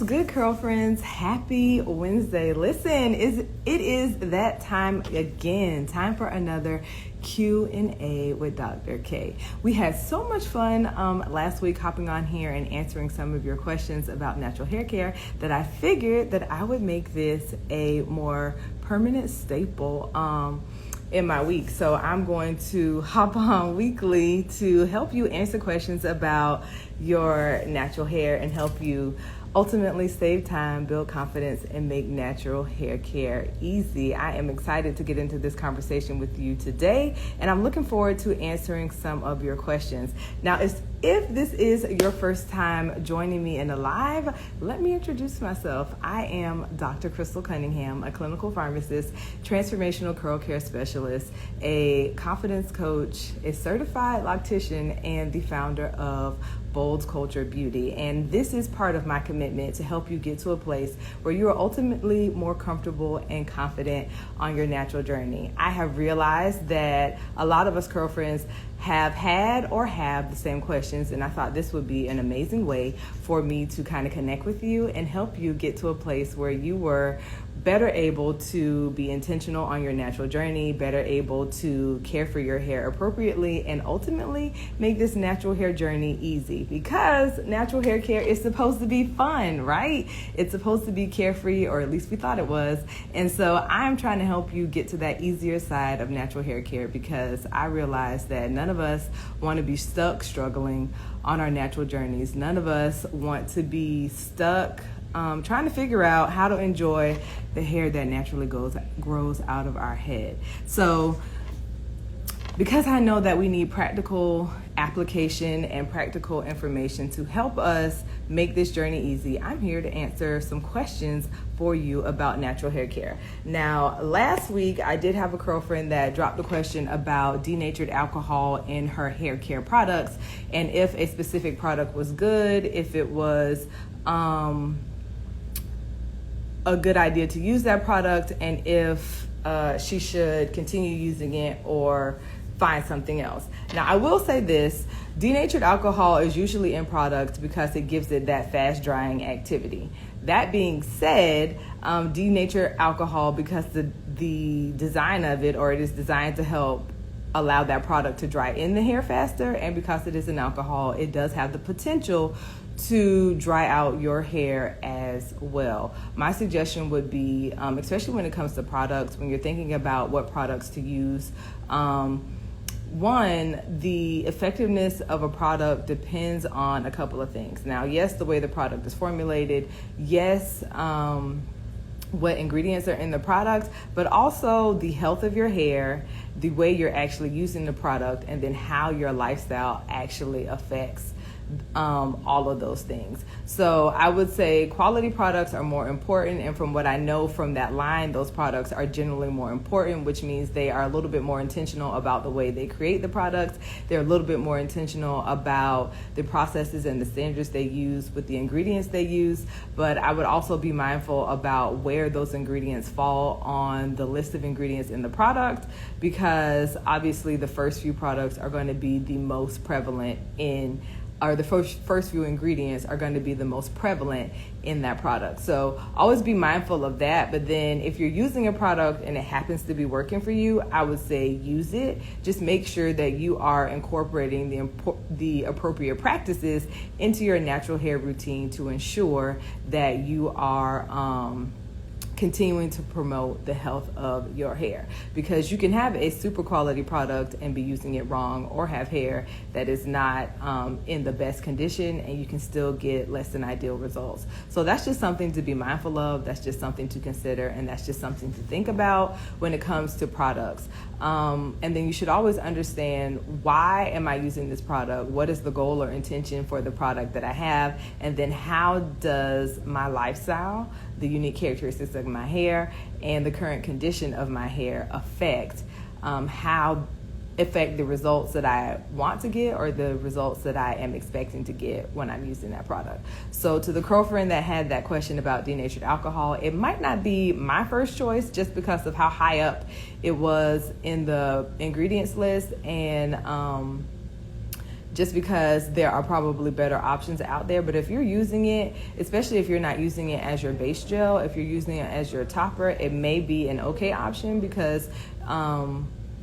Good girlfriends, happy Wednesday. Listen, it is that time again, time for another Q&A with Dr. K. We had so much fun last week hopping on here and answering some of your questions about natural hair care that I figured that I would make this a more permanent staple in my week. So I'm going to hop on weekly to help you answer questions about your natural hair and help you ultimately save time, build confidence, and make natural hair care easy. I am excited to get into this conversation with you today, and I'm looking forward to answering some of your questions. Now, if this is your first time joining me in a live, let me introduce myself. I am Dr. Kristal Cunningham, a clinical pharmacist, transformational curl care specialist, a confidence coach, a certified loctician, and the founder of Bold Culture Beauty. And this is part of my commitment to help you get to a place where you are ultimately more comfortable and confident on your natural journey. I have realized that a lot of us girlfriends have had or have the same questions, and I thought this would be an amazing way for me to kind of connect with you and help you get to a place where you were better able to be intentional on your natural journey, better able to care for your hair appropriately, and ultimately make this natural hair journey easy, because natural hair care is supposed to be fun, right? It's supposed to be carefree, or at least we thought it was. And so I'm trying to help you get to that easier side of natural hair care, because I realize that none of us want to be stuck struggling on our natural journeys. None of us want to be stuck trying to figure out how to enjoy the hair that naturally grows out of our head. So because I know that we need practical application and practical information to help us make this journey easy, I'm here to answer some questions for you about natural hair care. Now, last week I did have a girlfriend that dropped a question about denatured alcohol in her hair care products, and if a specific product was good, if it was a good idea to use that product, and if she should continue using it or find something else. Now, I will say this: denatured alcohol is usually in products because it gives it that fast drying activity. That being said, denatured alcohol, because the design of it, or it is designed to help allow that product to dry in the hair faster, and because it is an alcohol, it does have the potential to dry out your hair as well. My suggestion would be, especially when it comes to products, when you're thinking about what products to use, one, the effectiveness of a product depends on a couple of things. Now, yes, the way the product is formulated, yes, what ingredients are in the product, but also the health of your hair, the way you're actually using the product, and then how your lifestyle actually affects all of those things. So I would say quality products are more important, and from what I know from that line, those products are generally more important, which means they are a little bit more intentional about the way they create the products. They're a little bit more intentional about the processes and the standards they use with the ingredients they use. But I would also be mindful about where those ingredients fall on the list of ingredients in the product, because obviously the first few products are going to be the most prevalent the first few ingredients are going to be the most prevalent in that product. So always be mindful of that. But then if you're using a product and it happens to be working for you, I would say use it. Just make sure that you are incorporating the appropriate practices into your natural hair routine to ensure that you are continuing to promote the health of your hair, because you can have a super quality product and be using it wrong, or have hair that is not in the best condition, and you can still get less than ideal results. So that's just something to be mindful of. That's just something to consider, and that's just something to think about when it comes to products. And then you should always understand, why am I using this product? What is the goal or intention for the product that I have? And then how does my lifestyle, the unique characteristics of my hair, and the current condition of my hair affect the results that I want to get, or the results that I am expecting to get when I'm using that product. So to the girlfriend that had that question about denatured alcohol, it might not be my first choice just because of how high up it was in the ingredients list, and just because there are probably better options out there. But if you're using it, especially if you're not using it as your base gel, if you're using it as your topper, it may be an okay option because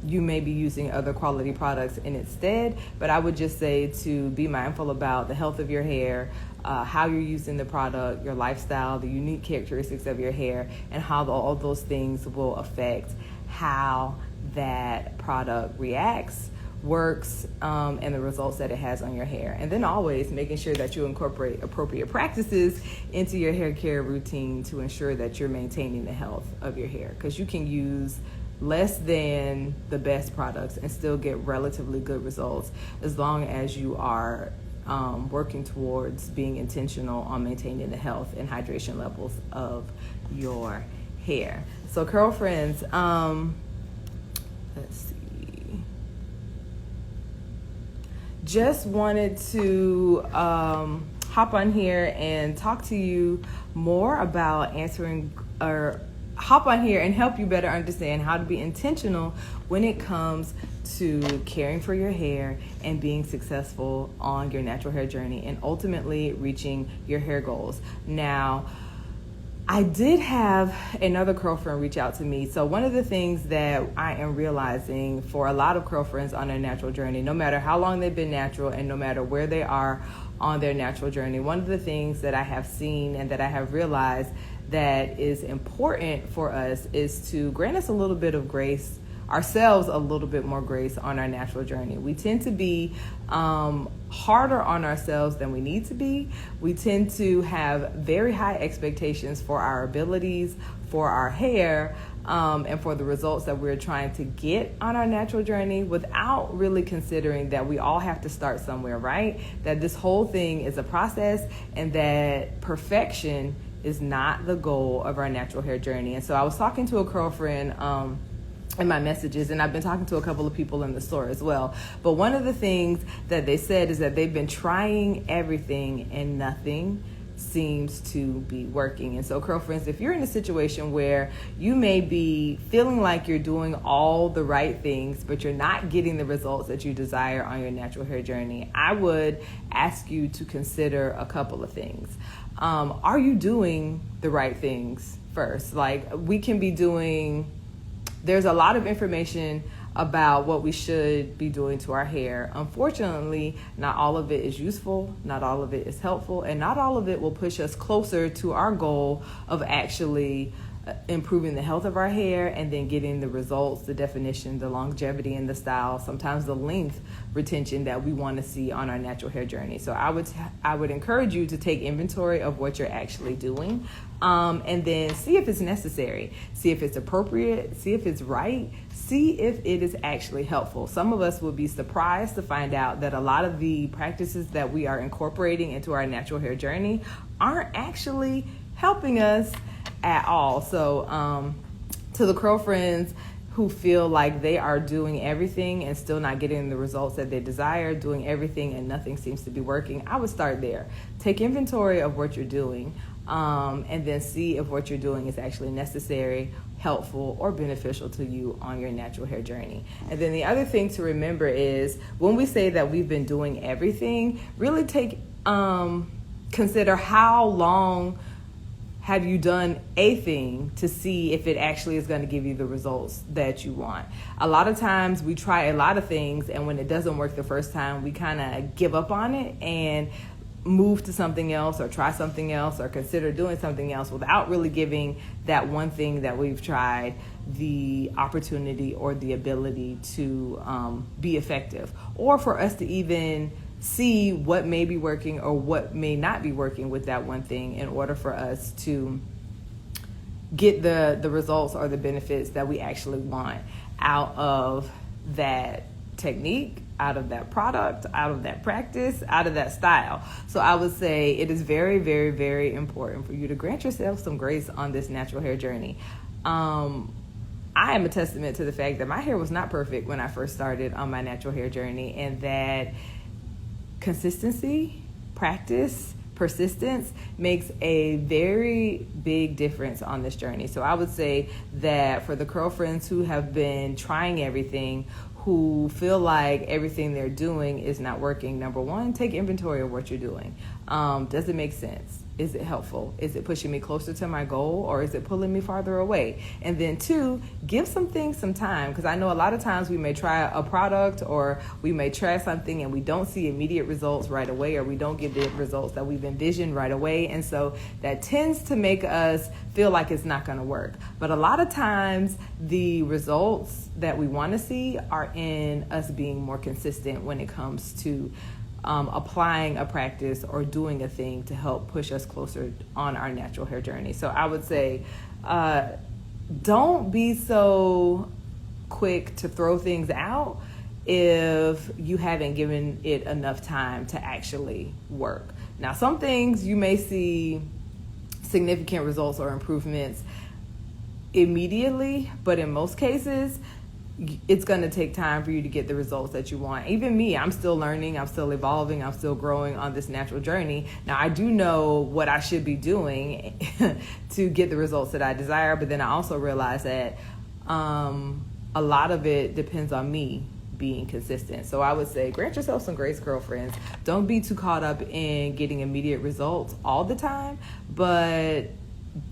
you may be using other quality products in its stead. But I would just say to be mindful about the health of your hair, how you're using the product, your lifestyle, the unique characteristics of your hair, and how all those things will affect how that product reacts, works, and the results that it has on your hair. And then always making sure that you incorporate appropriate practices into your hair care routine to ensure that you're maintaining the health of your hair, because you can use less than the best products and still get relatively good results as long as you are working towards being intentional on maintaining the health and hydration levels of your hair. So curl friends, let's see. Just wanted to hop on here and talk to you more about hop on here and help you better understand how to be intentional when it comes to caring for your hair and being successful on your natural hair journey and ultimately reaching your hair goals. Now, I did have another curlfriend reach out to me. So one of the things that I am realizing for a lot of curlfriends on their natural journey, no matter how long they've been natural and no matter where they are on their natural journey, one of the things that I have seen and that I have realized that is important for us is to grant us a little bit of grace, ourselves a little bit more grace on our natural journey. We tend to be harder on ourselves than we need to be. We tend to have very high expectations for our abilities, for our hair, and for the results that we're trying to get on our natural journey without really considering that we all have to start somewhere, right? That this whole thing is a process and that perfection is not the goal of our natural hair journey. And so I was talking to a girlfriend in my messages, and I've been talking to a couple of people in the store as well. But one of the things that they said is that they've been trying everything and nothing seems to be working. And so girlfriends, if you're in a situation where you may be feeling like you're doing all the right things, but you're not getting the results that you desire on your natural hair journey, I would ask you to consider a couple of things. Are you doing the right things first? Like, we can be doing, there's a lot of information about what we should be doing to our hair. Unfortunately, not all of it is useful, not all of it is helpful, and not all of it will push us closer to our goal of actually improving the health of our hair and then getting the results, the definition, the longevity, and the style, sometimes the length retention that we want to see on our natural hair journey. So I would encourage you to take inventory of what you're actually doing, and then see if it's necessary, see if it's appropriate, see if it's right, see if it is actually helpful. Some of us will be surprised to find out that a lot of the practices that we are incorporating into our natural hair journey aren't actually helping us at all. So to the curl friends who feel like they are doing everything and still not getting the results that they desire, doing everything and nothing seems to be working, I would start there. Take inventory of what you're doing, and then see if what you're doing is actually necessary, helpful, or beneficial to you on your natural hair journey. And then the other thing to remember is when we say that we've been doing everything, really consider how long have you done a thing to see if it actually is going to give you the results that you want. A lot of times we try a lot of things, and when it doesn't work the first time, we kind of give up on it and move to something else or try something else or consider doing something else without really giving that one thing that we've tried the opportunity or the ability to be effective, or for us to even see what may be working or what may not be working with that one thing in order for us to get the results or the benefits that we actually want out of that technique, out of that product, out of that practice, out of that style. So I would say it is very, very, very important for you to grant yourself some grace on this natural hair journey. I am a testament to the fact that my hair was not perfect when I first started on my natural hair journey, and that consistency, practice, persistence makes a very big difference on this journey. So I would say that for the curl friends who have been trying everything, who feel like everything they're doing is not working, number one, take inventory of what you're doing. Does it make sense? Is it helpful? Is it pushing me closer to my goal, or is it pulling me farther away? And then two, give some things some time, because I know a lot of times we may try a product or we may try something and we don't see immediate results right away, or we don't get the results that we've envisioned right away. And so that tends to make us feel like it's not going to work. But a lot of times the results that we want to see are in us being more consistent when it comes to applying a practice or doing a thing to help push us closer on our natural hair journey. So I would say, don't be so quick to throw things out if you haven't given it enough time to actually work. Now, some things you may see significant results or improvements immediately, but in most cases, it's going to take time for you to get the results that you want. Even me, I'm still learning, I'm still evolving, I'm still growing on this natural journey. Now, I do know what I should be doing to get the results that I desire, but then I also realize that a lot of it depends on me being consistent. So I would say, grant yourself some grace, girlfriends. Don't be too caught up in getting immediate results all the time, but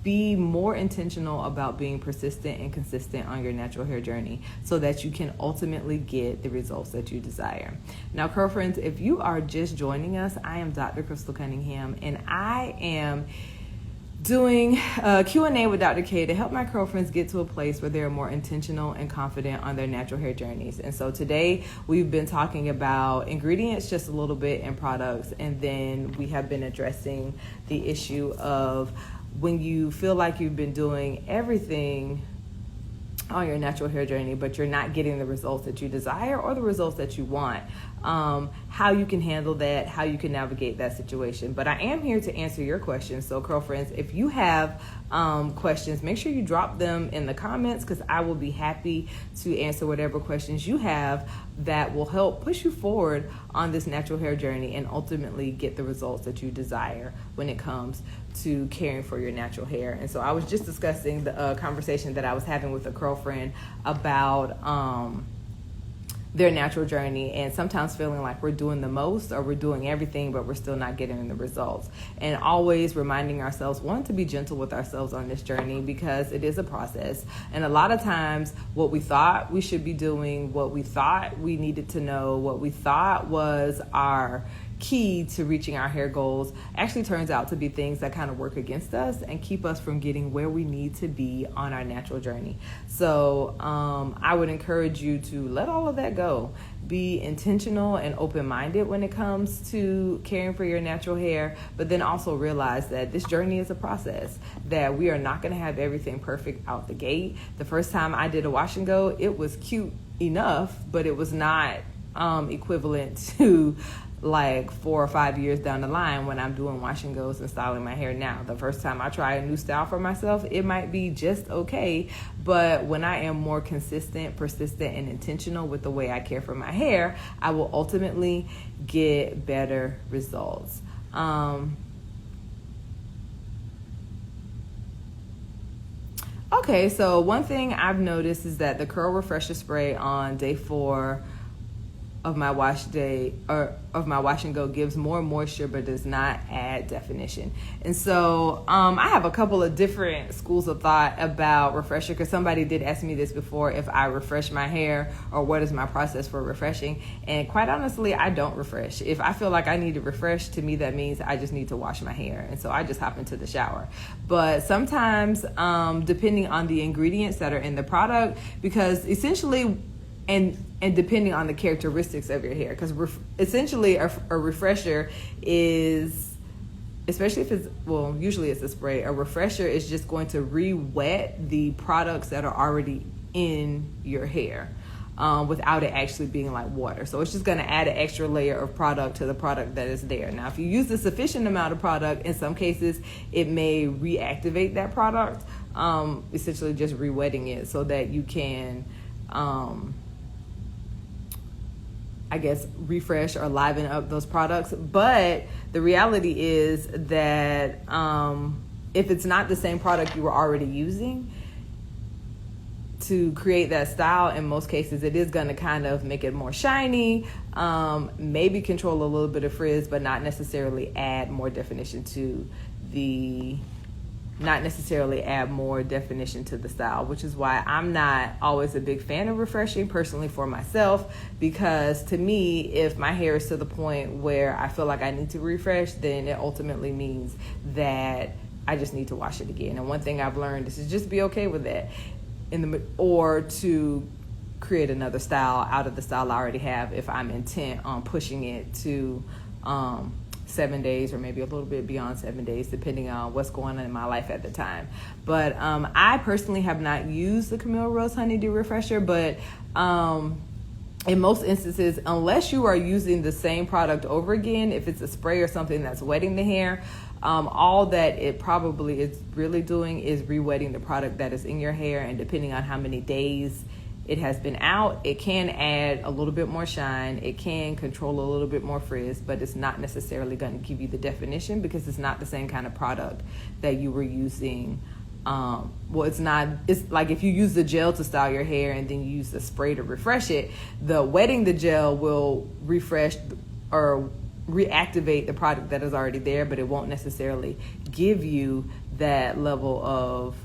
be more intentional about being persistent and consistent on your natural hair journey so that you can ultimately get the results that you desire. Now, girlfriends, if you are just joining us, I am Dr. Kristal Cunningham, and I am doing a Q&A with Dr. K to help my girlfriends get to a place where they're more intentional and confident on their natural hair journeys. And so today we've been talking about ingredients just a little bit and products, and then we have been addressing the issue of when you feel like you've been doing everything on your natural hair journey, but you're not getting the results that you desire or the results that you want, how you can handle that, how you can navigate that situation. But I am here to answer your questions. So, girlfriends, if you have questions, make sure you drop them in the comments, because I will be happy to answer whatever questions you have that will help push you forward on this natural hair journey and ultimately get the results that you desire when it comes to caring for your natural hair. And so I was just discussing the conversation that I was having with a girlfriend about their natural journey, and sometimes feeling like we're doing the most or we're doing everything, but we're still not getting the results. And always reminding ourselves, one, to be gentle with ourselves on this journey, because it is a process. And a lot of times what we thought we should be doing, what we thought we needed to know, what we thought was our key to reaching our hair goals actually turns out to be things that kind of work against us and keep us from getting where we need to be on our natural journey. So I would encourage you to let all of that go. Be intentional and open-minded when it comes to caring for your natural hair, but then also realize that this journey is a process, that we are not going to have everything perfect out the gate. The first time I did a wash and go, it was cute enough, but it was not equivalent to like 4 or 5 years down the line when I'm doing wash and goes and styling my hair now. The first time I try a new style for myself, it might be just okay, but when I am more consistent, persistent, and intentional with the way I care for my hair, I will ultimately get better results. Okay, so one thing I've noticed is that the Curl Refresher Spray on day 4 of my wash day, or of my wash and go, gives more moisture but does not add definition. And so I have a couple of different schools of thought about refresher, because somebody did ask me this before, if I refresh my hair or what is my process for refreshing. And quite honestly, I don't refresh. If I feel like I need to refresh, to me that means I just need to wash my hair, and so I just hop into the shower. But sometimes depending on the ingredients that are in the product, because essentially and depending on the characteristics of your hair, because essentially a refresher is, especially if it's, well, usually it's a spray, a refresher is just going to re-wet the products that are already in your hair without it actually being like water. So it's just going to add an extra layer of product to the product that is there. Now, if you use a sufficient amount of product, in some cases it may reactivate that product, essentially just re-wetting it so that you can I guess, refresh or liven up those products. But the reality is that if it's not the same product you were already using, to create that style, in most cases, it is going to kind of make it more shiny, maybe control a little bit of frizz, but not necessarily add more definition to the style, which is why I'm not always a big fan of refreshing personally for myself, because to me, if my hair is to the point where I feel like I need to refresh, then it ultimately means that I just need to wash it again. And one thing I've learned is to just be okay with that, or to create another style out of the style I already have if I'm intent on pushing it to 7 days, or maybe a little bit beyond 7 days, depending on what's going on in my life at the time. But I personally have not used the Camille Rose Honeydew Refresher, but in most instances, unless you are using the same product over again, if it's a spray or something that's wetting the hair, all that it probably is really doing is re-wetting the product that is in your hair, and depending on how many days it has been out, it can add a little bit more shine, it can control a little bit more frizz, but it's not necessarily going to give you the definition, because it's not the same kind of product that you were using. It's like if you use the gel to style your hair and then you use the spray to refresh it, the wetting the gel will refresh or reactivate the product that is already there, but it won't necessarily give you that level of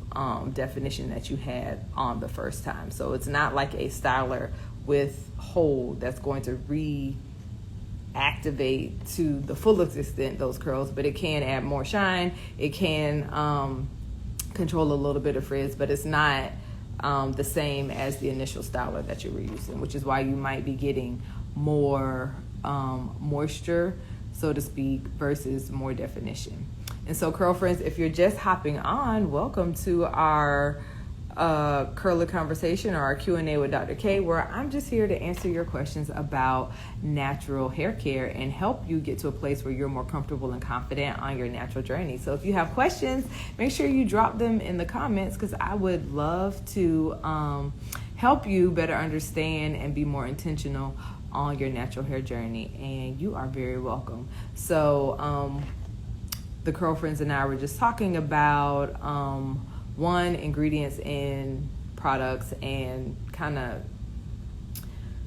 definition that you had on the first time. So it's not like a styler with hold that's going to reactivate to the fullest extent those curls, but it can add more shine, it can control a little bit of frizz, but it's not the same as the initial styler that you were using, which is why you might be getting more moisture, so to speak, versus more definition. And so, curl friends, if you're just hopping on, welcome to our curler conversation, or our Q&A with Dr. K, where I'm just here to answer your questions about natural hair care and help you get to a place where you're more comfortable and confident on your natural journey. So if you have questions, make sure you drop them in the comments, because I would love to help you better understand and be more intentional on your natural hair journey, and you are very welcome. So the curl friends and I were just talking about ingredients in products, and kind of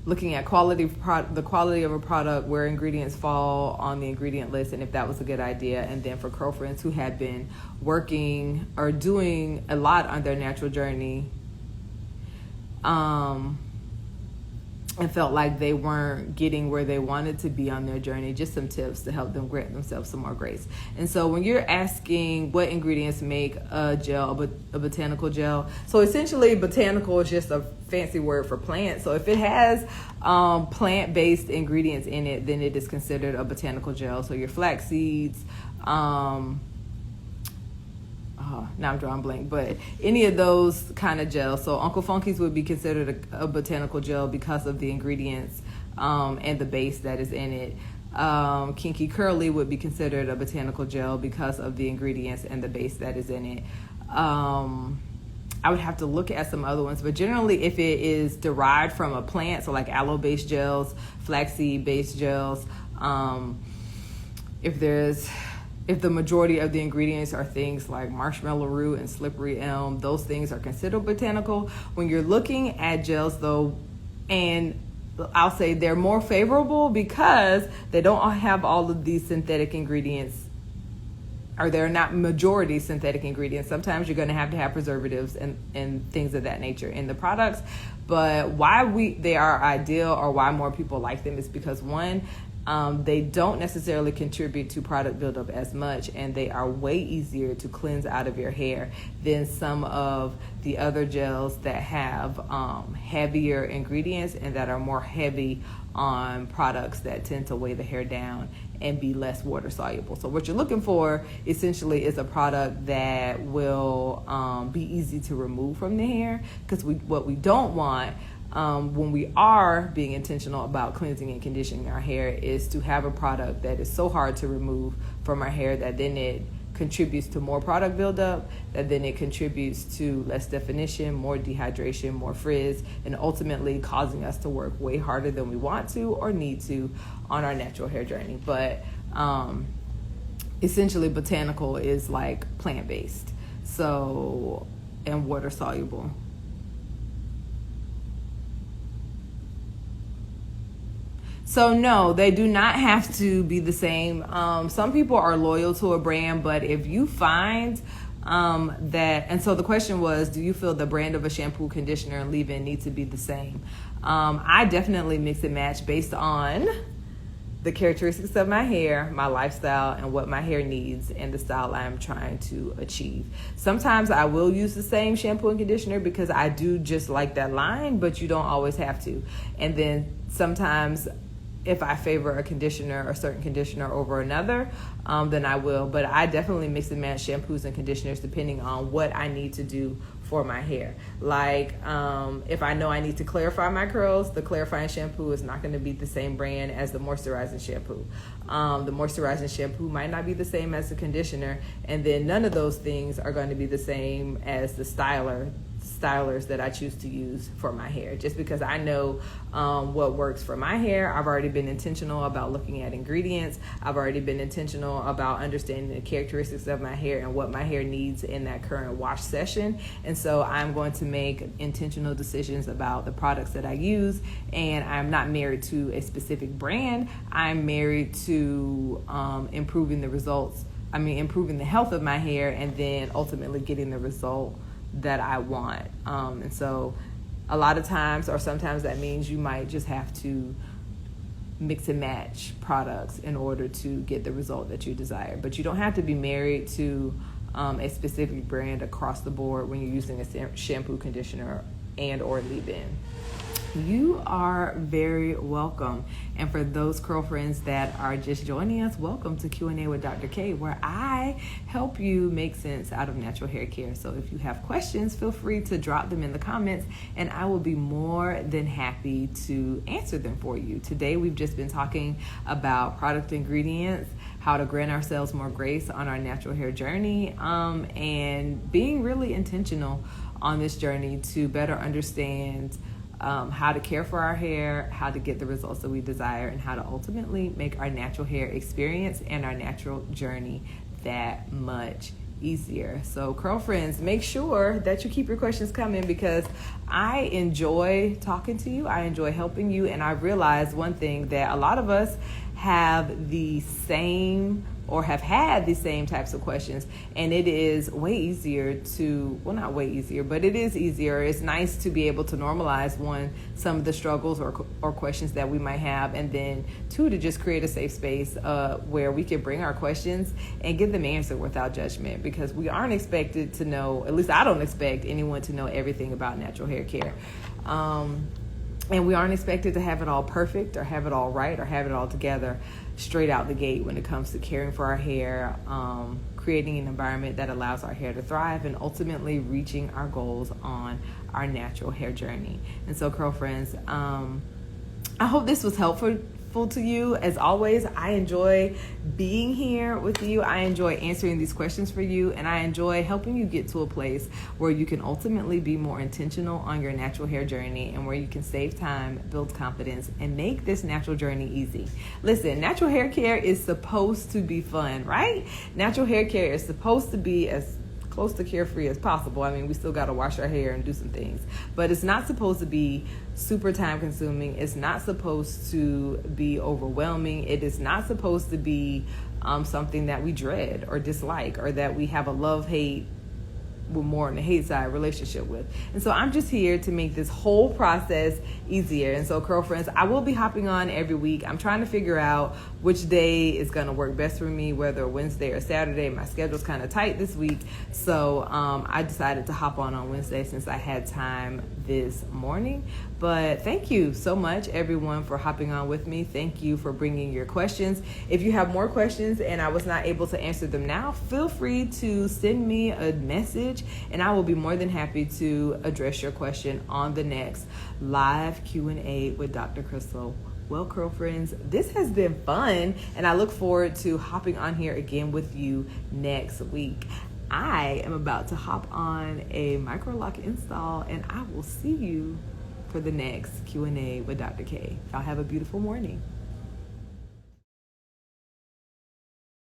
looking at the quality of a product, where ingredients fall on the ingredient list, and if that was a good idea. And then for curl friends who had been working or doing a lot on their natural journey, and felt like they weren't getting where they wanted to be on their journey, just some tips to help them grant themselves some more grace. And so when you're asking what ingredients make a gel, a botanical gel, so essentially botanical is just a fancy word for plant. So if it has plant-based ingredients in it, then it is considered a botanical gel. So your flax seeds, now I'm drawing blank, but any of those kind of gels. So Uncle Funky's would be considered a botanical gel because of the ingredients and the base that is in it. Kinky Curly would be considered a botanical gel because of the ingredients and the base that is in it. I would have to look at some other ones, but generally if it is derived from a plant, so like aloe-based gels, flaxseed-based gels, if the majority of the ingredients are things like marshmallow root and slippery elm, those things are considered botanical. When you're looking at gels though, and I'll say they're more favorable because they don't have all of these synthetic ingredients, or they're not majority synthetic ingredients. Sometimes you're going to have preservatives and things of that nature in the products. But why they are ideal, or why more people like them, is because one, they don't necessarily contribute to product buildup as much, and they are way easier to cleanse out of your hair than some of the other gels that have heavier ingredients and that are more heavy on products that tend to weigh the hair down and be less water soluble. So what you're looking for essentially is a product that will be easy to remove from the hair, because what we don't want when we are being intentional about cleansing and conditioning our hair is to have a product that is so hard to remove from our hair that then it contributes to more product buildup, that then it contributes to less definition, more dehydration, more frizz, and ultimately causing us to work way harder than we want to or need to on our natural hair journey. But essentially botanical is like plant-based, so, and water soluble. So no, they do not have to be the same. Some people are loyal to a brand, but if you find that, and so the question was, do you feel the brand of a shampoo, conditioner, and leave-in need to be the same? I definitely mix and match based on the characteristics of my hair, my lifestyle, and what my hair needs and the style I'm trying to achieve. Sometimes I will use the same shampoo and conditioner because I do just like that line, but you don't always have to. And then sometimes if I favor a certain conditioner over another, then I will. But I definitely mix and match shampoos and conditioners depending on what I need to do for my hair. Like if I know I need to clarify my curls, the clarifying shampoo is not going to be the same brand as the moisturizing shampoo. The moisturizing shampoo might not be the same as the conditioner, and then none of those things are going to be the same as the stylers that I choose to use for my hair. Just because I know what works for my hair, I've already been intentional about looking at ingredients. I've already been intentional about understanding the characteristics of my hair and what my hair needs in that current wash session. And so I'm going to make intentional decisions about the products that I use. And I'm not married to a specific brand. I'm married to improving the health of my hair, and then ultimately getting the result that I want. And so a lot of times, or sometimes, that means you might just have to mix and match products in order to get the result that you desire. But you don't have to be married to a specific brand across the board when you're using a shampoo, conditioner, and or leave-in. You are very welcome. And for those girlfriends that are just joining us, welcome to Q&A with Dr. K, where I help you make sense out of natural hair care. So if you have questions, feel free to drop them in the comments, and I will be more than happy to answer them for you. Today, we've just been talking about product ingredients, how to grant ourselves more grace on our natural hair journey, and being really intentional on this journey to better understand how to care for our hair, how to get the results that we desire, and how to ultimately make our natural hair experience and our natural journey that much easier. So, girlfriends, make sure that you keep your questions coming, because I enjoy talking to you. I enjoy helping you. And I realize one thing, that a lot of us have the same or have had the same types of questions, and it is way easier to, well, not way easier, but it is easier. It's nice to be able to normalize, some of the struggles or questions that we might have, and then two, to just create a safe space where we can bring our questions and get them answered without judgment, because we aren't expected to know, at least I don't expect anyone to know everything about natural hair care. And we aren't expected to have it all perfect or have it all right or have it all together straight out the gate when it comes to caring for our hair, creating an environment that allows our hair to thrive, and ultimately reaching our goals on our natural hair journey. And so, girlfriends, I hope this was helpful to you. As always, I enjoy being here with you. I enjoy answering these questions for you, and I enjoy helping you get to a place where you can ultimately be more intentional on your natural hair journey, and where you can save time, build confidence, and make this natural journey easy. Listen, natural hair care is supposed to be fun, right? Natural hair care is supposed to be as close to carefree as possible. I mean, we still got to wash our hair and do some things, but it's not supposed to be super time consuming. It's not supposed to be overwhelming. It is not supposed to be something that we dread or dislike, or that we have a love-hate, well, more on the hate side, relationship with. And so I'm just here to make this whole process easier. And so, girlfriends, I will be hopping on every week. I'm trying to figure out which day is going to work best for me, whether Wednesday or Saturday. My schedule's kind of tight this week, so I decided to hop on Wednesday since I had time this morning. But thank you so much, everyone, for hopping on with me. Thank you for bringing your questions. If you have more questions and I was not able to answer them now, feel free to send me a message, and I will be more than happy to address your question on the next live Q&A with Dr. Kristal. Well, girlfriends, this has been fun, and I look forward to hopping on here again with you next week. I am about to hop on a micro lock install, and I will see you for the next Q&A with Dr. K. Y'all have a beautiful morning.